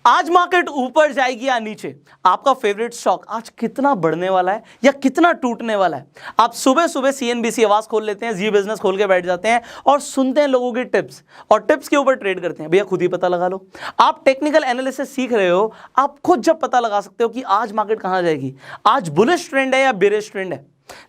आज मार्केट ऊपर जाएगी या नीचे, आपका फेवरेट स्टॉक आज कितना बढ़ने वाला है या कितना टूटने वाला है। आप सुबह सुबह CNBC आवाज खोल लेते हैं, जी बिजनेस खोल के बैठ जाते हैं और सुनते हैं लोगों की टिप्स और टिप्स के ऊपर ट्रेड करते हैं। भैया खुद ही पता लगा लो। आप टेक्निकल एनालिसिस सीख रहे हो, आप खुद जब पता लगा सकते हो कि आज मार्केट कहां जाएगी, आज बुलिश ट्रेंड है या बेरिश ट्रेंड है,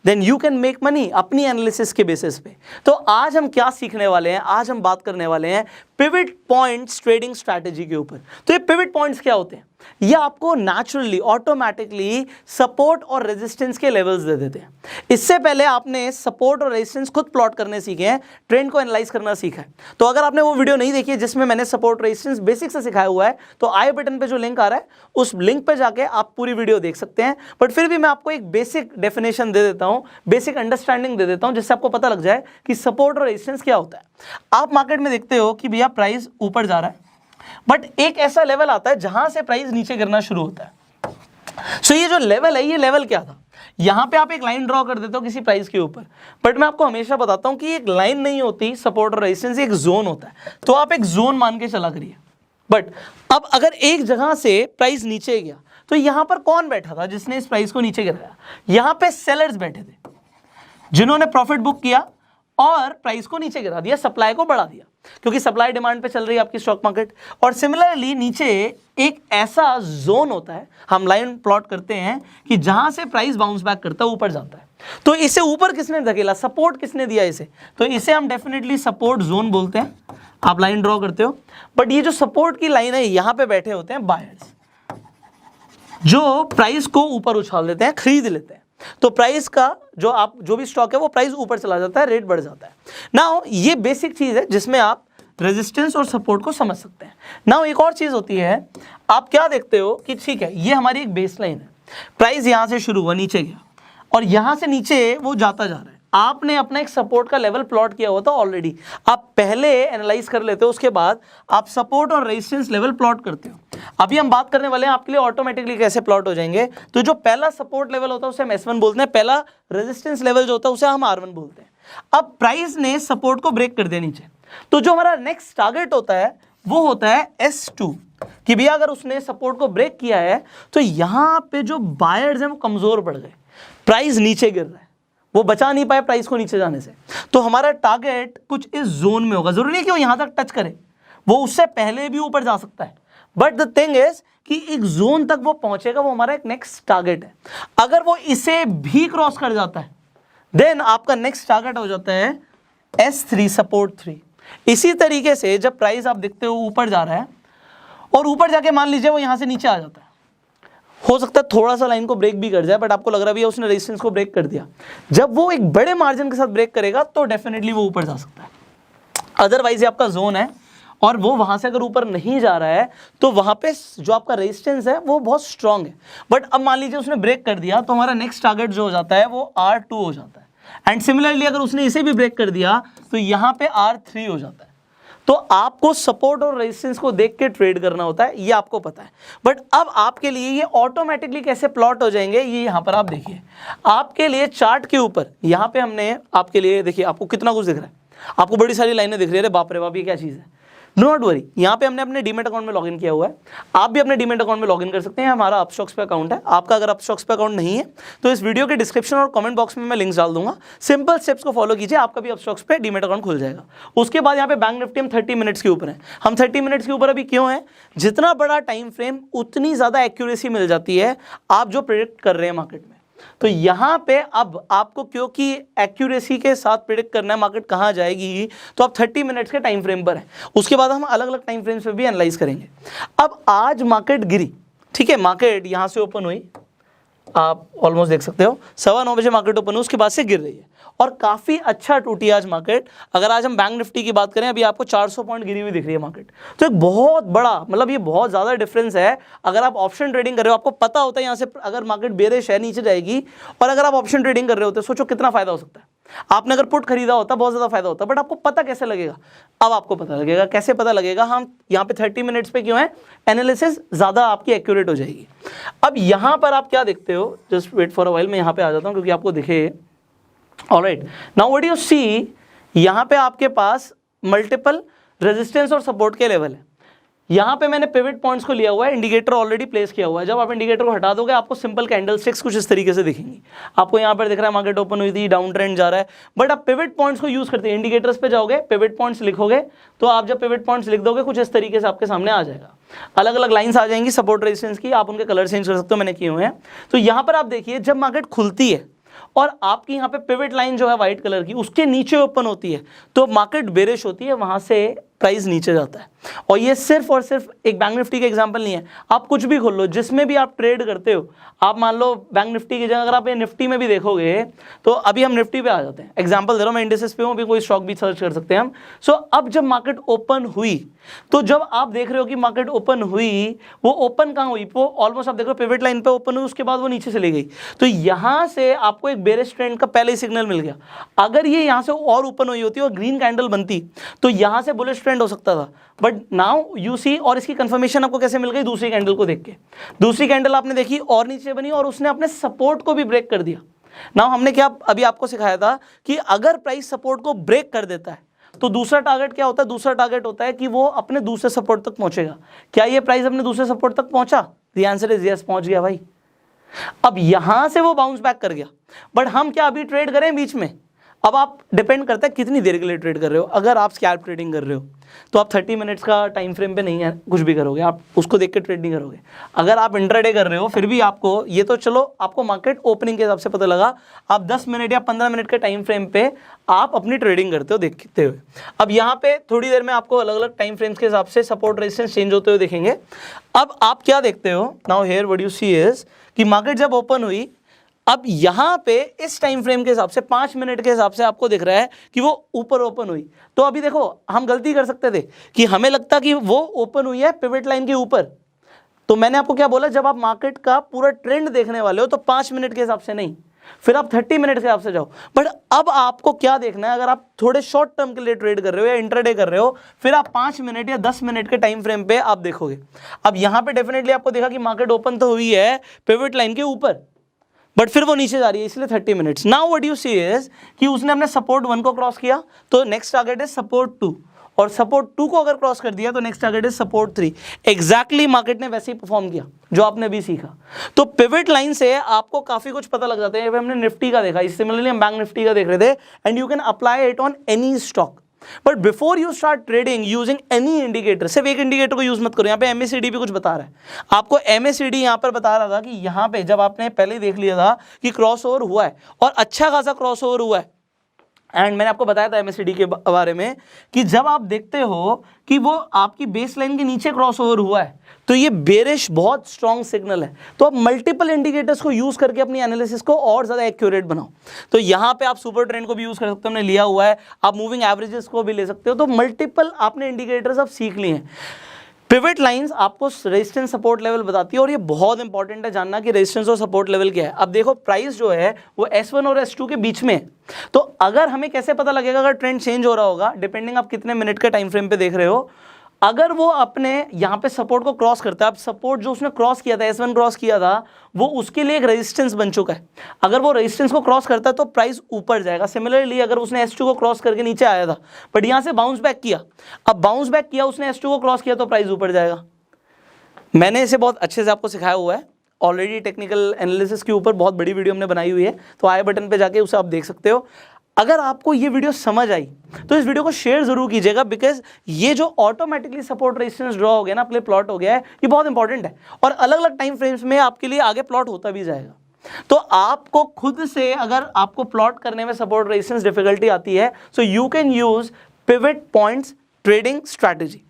then you can make money अपनी एनालिसिस के बेसिस पे। तो आज हम क्या सीखने वाले हैं, आज हम बात करने वाले हैं पिवट पॉइंट्स ट्रेडिंग स्ट्रैटेजी के ऊपर। तो ये पिवट पॉइंट्स क्या होते हैं? ये आपको नेचुरली ऑटोमेटिकली सपोर्ट और रेजिस्टेंस के लेवल्स दे देते हैं। इससे पहले आपने सपोर्ट और रेजिस्टेंस खुद प्लॉट करने सीखे हैं, ट्रेंड को एनालाइज करना सीखा है। तो अगर आपने वो वीडियो नहीं देखी है जिसमें मैंने सपोर्ट रेजिस्टेंस बेसिक से सिखाया हुआ है, तो आई बटन पे जो लिंक आ रहा है उस लिंक पे जाके आप पूरी वीडियो देख सकते हैं। बट फिर भी मैं आपको एक बेसिक डेफिनेशन दे देता हूं, बेसिक अंडरस्टैंडिंग दे देता हूं, जिससे आपको पता लग जाए कि सपोर्ट और रेजिस्टेंस क्या होता है। आप मार्केट में देखते हो कि भैया प्राइस ऊपर जा रहा है, बट एक ऐसा लेवल आता है जहां से प्राइस नीचे गिरना शुरू होता है। सो ये जो लेवल है, ये लेवल क्या था? यहां पे आप एक लाइन ड्रॉ कर देते हो किसी प्राइस के ऊपर, बट मैं आपको हमेशा बताता हूं कि एक लाइन नहीं होती सपोर्ट और रेजिस्टेंस, एक जोन होता है। तो आप एक जोन मान के चला करिए। बट अब अगर एक जगह से प्राइस नीचे गया, तो यहां पर कौन बैठा था जिसने इस प्राइस को नीचे गिराया? यहां पे सेलर्स बैठे थे जिन्होंने प्रॉफिट बुक किया और प्राइस को नीचे गिरा दिया, सप्लाई को बढ़ा दिया, क्योंकि सप्लाई डिमांड पे चल रही है आपकी स्टॉक मार्केट। और सिमिलरली नीचे एक ऐसा जोन होता है, हम लाइन प्लॉट करते हैं कि जहां से प्राइस बाउंस बैक करता है, ऊपर जाता है। तो इसे ऊपर किसने धकेला, सपोर्ट किसने दिया इसे? तो इसे हम डेफिनेटली सपोर्ट जोन बोलते हैं। आप लाइन ड्रॉ करते हो, बट ये जो सपोर्ट की लाइन है, यहां पे बैठे होते हैं बायर्स, जो प्राइस को ऊपर उछाल देते हैं, खरीद लेते हैं। तो प्राइस का जो भी स्टॉक है वो प्राइस ऊपर चला जाता है, रेट बढ़ जाता है। नाउ ये बेसिक चीज है जिसमें आप रेजिस्टेंस और सपोर्ट को समझ सकते हैं। नाउ एक और चीज होती है, आप क्या देखते हो कि ठीक है, ये हमारी एक बेस लाइन है, प्राइस यहां से शुरू हुआ, नीचे गया और यहां से नीचे वो जाता जा रहा है। आपने अपना एक सपोर्ट का लेवल प्लॉट किया हुआ था ऑलरेडी, आप पहले एनालाइज कर लेते हो, उसके बाद आप सपोर्ट और रेजिस्टेंस लेवल प्लॉट करते हो। अभी हम बात करने वाले हैं आपके लिए ऑटोमेटिकली कैसे प्लॉट हो जाएंगे। तो जो पहला सपोर्ट लेवल होता है उसे हम S1 बोलते हैं, पहला रेजिस्टेंस लेवल जो होता है उसे हम R1 बोलते हैं। अब प्राइस ने सपोर्ट को ब्रेक कर दिया नीचे, तो जो हमारा नेक्स्ट टारगेट होता है वो होता है S2, कि भैया अगर उसने सपोर्ट को ब्रेक किया है तो यहां पे जो बायर्स हैं वो कमजोर पड़ गए, प्राइस नीचे गिर रहा है, वो बचा नहीं पाए प्राइस को नीचे जाने से। तो हमारा टारगेट कुछ इस जोन में होगा। जरूरी नहीं कि वो यहां तक टच करे, वो उससे पहले भी ऊपर जा सकता है, बट द थिंग इज कि एक जोन तक वो पहुंचेगा, वो हमारा एक नेक्स्ट टारगेट है। अगर वो इसे भी क्रॉस कर जाता है, देन आपका नेक्स्ट टारगेट हो जाता है S3, सपोर्ट 3। इसी तरीके से जब प्राइस आप देखते हो ऊपर जा रहा है और ऊपर जाके मान लीजिए वो यहां से नीचे आ जाता है, हो सकता है थोड़ा सा लाइन को ब्रेक भी कर जाए, बट आपको लग रहा है भैया उसने रेजिस्टेंस को ब्रेक कर दिया। जब वो एक बड़े मार्जिन के साथ ब्रेक करेगा तो डेफिनेटली वो ऊपर जा सकता है। अदरवाइज ये आपका जोन है और वो वहां से अगर ऊपर नहीं जा रहा है तो वहां पे जो आपका रेजिस्टेंस है वो बहुत स्ट्रांग है। बट अब मान लीजिए उसने ब्रेक कर दिया, तो हमारा नेक्स्ट टारगेट जो हो जाता है वो R2 हो जाता है। एंड सिमिलरली अगर उसने इसे भी ब्रेक कर दिया तो यहां पे R3 हो जाता है। तो आपको सपोर्ट और रेजिस्टेंस को देख के ट्रेड करना होता है, ये आपको पता है। बट अब आपके लिए ये ऑटोमेटिकली कैसे प्लॉट हो जाएंगे, ये यहां पर आप देखिए। आपके लिए चार्ट के ऊपर यहां पे हमने आपके लिए, देखिए आपको कितना कुछ दिख रहा है, आपको बड़ी सारी लाइनें दिख रही है, अरे बाप रे बाप ये क्या चीज़ है। नॉट वरी, यहाँ पे हमने अपने डीमेट अकाउंट में लॉगिन किया हुआ है। आप भी अपने डीमेट अकाउंट में लॉगिन कर सकते हैं। हमारा अपस्टॉक्स पे अकाउंट है। आपका अगर अपस्टॉक्स पे अकाउंट नहीं है तो इस वीडियो के डिस्क्रिप्शन और कमेंट बॉक्स में मैं लिंक्स डाल दूंगा। सिंपल स्टेप्स को फॉलो कीजिए, आपका भी अपस्टॉक्स पे डीमेट अकाउंट खुल जाएगा। उसके बाद यहाँ पे बैंक निफ्टी हम 30 मिनट्स के ऊपर है। हम 30 मिनट्स के ऊपर अभी क्यों है? जितना बड़ा टाइम फ्रेम उतनी ज़्यादा एक्यूरेसी मिल जाती है आप जो प्रेडिक्ट कर रहे हैं मार्केट में। तो यहां पे अब आपको क्योंकि एक्यूरेसी के साथ प्रेडिक्ट करना है मार्केट कहां जाएगी, तो आप 30 मिनट्स के टाइम फ्रेम पर है। उसके बाद हम अलग अलग टाइम फ्रेम्स पे भी एनालाइज करेंगे। अब आज मार्केट गिरी, ठीक है, मार्केट यहां से ओपन हुई, आप ऑलमोस्ट देख सकते हो 9:15 बजे मार्केट ओपन हुई, उसके बाद से गिर रही है और काफ़ी अच्छा टूटी आज मार्केट। अगर आज हम बैंक निफ्टी की बात करें, अभी आपको 400 पॉइंट गिरी हुई दिख रही है मार्केट। तो एक बहुत बड़ा, मतलब ये बहुत ज़्यादा डिफरेंस है। अगर आप ऑप्शन ट्रेडिंग कर रहे हो, आपको पता होता है यहाँ से अगर मार्केट बेरिश है नीचे जाएगी, और अगर आप ऑप्शन ट्रेडिंग कर रहे होते, सोचो कितना फायदा हो सकता है। आपने अगर पुट खरीदा होता बहुत ज़्यादा फायदा होता, बट आपको पता कैसे लगेगा? अब आपको पता लगेगा। कैसे पता लगेगा? हम यहाँ पे 30 मिनट्स पे क्यों है, एनालिसिस ज़्यादा आपकी एक्यूरेट हो जाएगी। अब यहाँ पर आप क्या देखते हो, just wait for a while, मैं यहाँ पे आ जाता हूँ क्योंकि आपको दिखे। Alright, now what you see, यहाँ पे आपके पास मल्टीपल रेजिस्टेंस और सपोर्ट के लेवल है। यहाँ पे मैंने पिवट पॉइंट्स को लिया हुआ है, इंडिकेटर ऑलरेडी प्लेस किया हुआ है। जब आप इंडिकेटर को हटा दोगे आपको सिंपल कैंडल स्टिक्स कुछ इस तरीके से दिखेंगी। आपको यहाँ पर दिख रहा है मार्केट ओपन हुई थी, डाउन ट्रेंड जा रहा है, बट आप पिवट पॉइंट्स को यूज करते हैं। इंडिकेटर्स पे जाओगे, पिवट पॉइंट्स लिखोगे, तो आप जब पिवट पॉइंट्स लिख दोगे कुछ इस तरीके से आपके सामने आ जाएगा। अलग अलग लाइंस आ जाएंगी सपोर्ट रेजिस्टेंस की, आप उनके कलर चेंज कर सकते हो, मैंने किए हुए हैं। तो यहाँ पर आप देखिए जब मार्केट खुलती है और आपकी यहाँ पे पिवट लाइन जो है व्हाइट कलर की उसके नीचे ओपन होती है तो मार्केट बेरिश होती है, वहां से प्राइस नीचे जाता है। और ये सिर्फ और सिर्फ एक बैंक निफ्टी का एग्जांपल नहीं है, आप कुछ भी खोल लो जिसमें भी आप ट्रेड करते हो। आप मान लो बैंक निफ्टी की जगह अगर आप ये निफ्टी में भी देखोगे तो अभी हम निफ्टी पे आ जाते हैं, एग्जांपल दे रहा हूं मैं, इंडिसेस पे हूं, अभी कोई स्टॉक भी सर्च कर सकते हैं हम। सो अब जब मार्केट ओपन हुई तो जब आप देख रहे हो कि मार्केट ओपन हुई, वो ओपन कहां हुई, वो ऑलमोस्ट आप देख रहे हो पिवट लाइन पे ओपन हुई, उसके बाद वो नीचे चली गई। तो यहां से आपको एक बेरिश ट्रेंड का पहले ही सिग्नल मिल गया। अगर ये यहां से और ओपन हुई होती और ग्रीन कैंडल बनती तो यहां से बुलिश ट्रेंड हो सकता था, बट नाउ यू सी। और इसकी कंफर्मेशन आपको कैसे मिल गई, दूसरी कैंडल को देख के। दूसरी कैंडल आपने देखी और नीचे बनी और उसने अपने सपोर्ट को भी ब्रेक कर दिया। नाउ हमने क्या अभी आपको सिखाया था कि अगर प्राइस सपोर्ट को ब्रेक कर देता है तो दूसरा टारगेट क्या होता है, दूसरा टारगेट होता है कि वो अपने दूसरे सपोर्ट तक पहुंचेगा। क्या ये प्राइस अपने दूसरे सपोर्ट तक पहुंचा? द आंसर इज यस, पहुंच गया भाई। अब यहां से वो बाउंस बैक कर गया, बट हम क्या अभी ट्रेड करें बीच में? अब आप डिपेंड करता है कितनी देर के लिए ट्रेड कर रहे हो। अगर आप स्कैल्प ट्रेडिंग कर रहे हो तो आप 30 मिनट्स का टाइम फ्रेम पे नहीं है कुछ भी करोगे, आप उसको देख के ट्रेड नहीं करोगे। अगर आप इंट्राडे कर रहे हो फिर भी आपको ये तो चलो आपको मार्केट ओपनिंग के हिसाब से पता लगा, आप 10 मिनट या 15 मिनट के टाइम फ्रेम पे आप अपनी ट्रेडिंग करते हो देखते हुए। अब यहाँ पे थोड़ी देर में आपको अलग अलग टाइम फ्रेम्स के हिसाब से सपोर्ट रेजिस्टेंस चेंज होते हुए देखेंगे। अब आप क्या देखते हो, now here what you see is कि मार्केट जब ओपन हुई, अब यहां पे इस टाइम फ्रेम के हिसाब से 5 मिनट के हिसाब से आपको दिख रहा है कि वो ऊपर ओपन हुई। तो अभी देखो हम गलती कर सकते थे कि हमें लगता कि वो ओपन हुई है पिवट लाइन के ऊपर। तो मैंने आपको क्या बोला, जब आप मार्केट का पूरा ट्रेंड देखने वाले हो तो 5 मिनट के हिसाब से नहीं, फिर आप 30 मिनट के हिसाब से जाओ। बट अब आपको क्या देखना है, अगर आप थोड़े शॉर्ट टर्म के लिए ट्रेड कर रहे हो या इंट्राडे कर रहे हो, फिर आप 5 मिनट या 10 मिनट के टाइम फ्रेम पे आप देखोगे। अब यहां पे डेफिनेटली आपको देखा कि मार्केट ओपन तो हुई है पिवट लाइन के ऊपर, बट फिर वो नीचे जा रही है, इसलिए 30 minutes. Now what you see is कि उसने अपने सपोर्ट 1 को क्रॉस किया तो नेक्स्ट टारगेट है सपोर्ट 2, और सपोर्ट 2 को अगर क्रॉस कर दिया तो नेक्स्ट टारगेट है सपोर्ट 3। एग्जैक्टली मार्केट ने वैसे ही परफॉर्म किया जो आपने अभी सीखा। तो पिवट लाइन से आपको काफी कुछ पता लग जाता है। हमने निफ्टी का देखा, सिमिलरली हम बैंक निफ्टी का देख रहे थे, and you can apply it on any stock. But before you start trading using any indicator, सिर्फ एक इंडिकेटर को यूज मत करो। यहाँ पे MACD भी कुछ बता रहा है आपको। MACD यहाँ पर बता रहा था कि यहाँ पे जब आपने पहले देख लिया था कि क्रॉसओवर हुआ है और अच्छा खासा क्रॉसओवर हुआ है, एंड मैंने आपको बताया था MACD के बारे में कि जब आप देखते हो कि वो आपकी बेस लाइन के नीचे क्रॉसओवर हुआ है तो ये बेरिश बहुत स्ट्रॉन्ग सिग्नल है। तो आप मल्टीपल इंडिकेटर्स को यूज करके अपनी एनालिसिस को और ज्यादा एक्यूरेट बनाओ। तो यहाँ पे आप सुपर ट्रेंड को भी यूज कर सकते हो, हमने लिया हुआ है। आप मूविंग एवरेजेस को भी ले सकते हो। तो मल्टीपल आपने इंडिकेटर्स अब सीख लिए हैं। पिवट लाइंस आपको रेजिस्टेंस सपोर्ट लेवल बताती है, और ये बहुत इंपॉर्टेंट है जानना कि रेजिस्टेंस और सपोर्ट लेवल क्या है। अब देखो प्राइस जो है वो S1 और S2 के बीच में है। तो अगर हमें कैसे पता लगेगा अगर ट्रेंड चेंज हो रहा होगा, डिपेंडिंग आप कितने मिनट के टाइम फ्रेम पे देख रहे हो। अगर वो अपने यहाँ पे सपोर्ट को क्रॉस करता है, अब सपोर्ट जो उसने क्रॉस किया था, S1 क्रॉस किया था, वो उसके लिए एक रेजिस्टेंस बन चुका है। अगर वो रेजिस्टेंस को क्रॉस करता है तो प्राइस ऊपर जाएगा। सिमिलरली अगर उसने S2 को क्रॉस करके नीचे आया था बट यहाँ से बाउंस बैक किया, अब बाउंस बैक किया उसने S2 को क्रॉस किया तो प्राइस ऊपर जाएगा। मैंने इसे बहुत अच्छे से आपको सिखाया हुआ है ऑलरेडी। टेक्निकल एनालिसिस के ऊपर बहुत बड़ी वीडियो हमने बनाई हुई है, तो आई बटन पे जाके उसे आप देख सकते हो। अगर आपको ये वीडियो समझ आई तो इस वीडियो को शेयर जरूर कीजिएगा, बिकॉज ये जो ऑटोमेटिकली सपोर्ट रेजिस्टेंस ड्रॉ हो गया ना, प्ले प्लॉट हो गया है, ये बहुत इंपॉर्टेंट है और अलग अलग टाइम फ्रेम्स में आपके लिए आगे प्लॉट होता भी जाएगा। तो आपको खुद से अगर आपको प्लॉट करने में सपोर्ट रेजिस्टेंस डिफिकल्टी आती है, so you can use pivot points trading strategy.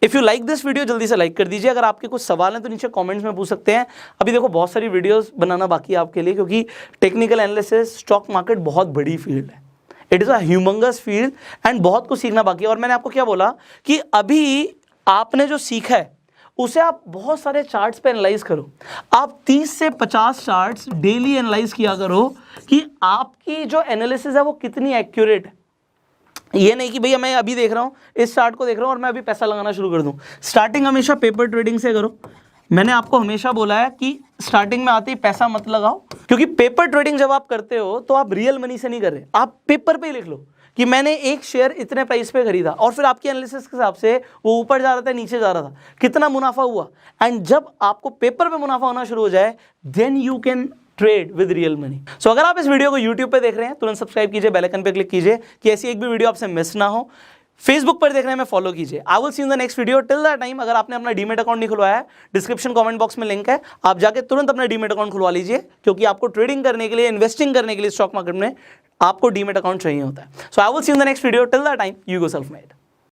If you like this video जल्दी से लाइक कर दीजिए। अगर आपके कुछ सवाल हैं तो नीचे कमेंट्स में पूछ सकते हैं। अभी देखो बहुत सारी वीडियोस बनाना बाकी है आपके लिए, क्योंकि टेक्निकल एनालिसिस स्टॉक मार्केट बहुत बड़ी फील्ड है। It is a humongous field and बहुत कुछ सीखना बाकी है। और मैंने आपको क्या बोला कि अभी आपने जो सीखा है उसे आप बहुत सारे चार्ट्स पे एनालाइज करो। आप 30 से 50 चार्ट्स डेली एनालाइज किया करो कि आपकी जो एनालिसिस है वो कितनी एक्यूरेट है। ये नहीं कि भैया मैं अभी देख रहा हूँ, इस चार्ट को देख रहा हूँ और मैं अभी पैसा लगाना शुरू कर दूं। स्टार्टिंग हमेशा पेपर ट्रेडिंग से करो। मैंने आपको हमेशा बोला है कि स्टार्टिंग में आते ही पैसा मत लगाओ, क्योंकि पेपर ट्रेडिंग जब आप करते हो तो आप रियल मनी से नहीं कर रहे, आप पेपर पे ही लिख लो कि मैंने एक शेयर इतने प्राइस पे खरीदा और फिर आपकी एनालिसिस के हिसाब से वो ऊपर जा रहा था, नीचे जा रहा था, कितना मुनाफा हुआ। एंड जब आपको पेपर पे मुनाफा होना शुरू हो जाए, then you can trade with real money. So अगर आप इस वीडियो को यूट्यूब पे देख रहे हैं, तुरंत सब्सक्राइब कीजिए, बेल आइकन पे क्लिक कीजिए कि ऐसी एक भी वीडियो आपसे मिस ना हो। फेसबुक पर देख रहे हैं मैं, फॉलो कीजिए। आई will see in the next video. Till that time, अगर आपने अपना डीमेट अकाउंट नहीं खुलवाया है, डिस्क्रिप्शन कमेंट बॉक्स में लिंक है, आप जाके तुरंत अपना डीमेट अकाउंट खुलवा लीजिए, क्योंकि आपको ट्रेडिंग करने के लिए, इन्वेस्टिंग करने के लिए स्टॉक मार्केट में आपको डीमेट अकाउंट चाहिए होता है। So I will see in the next video. Till that time, you go self made.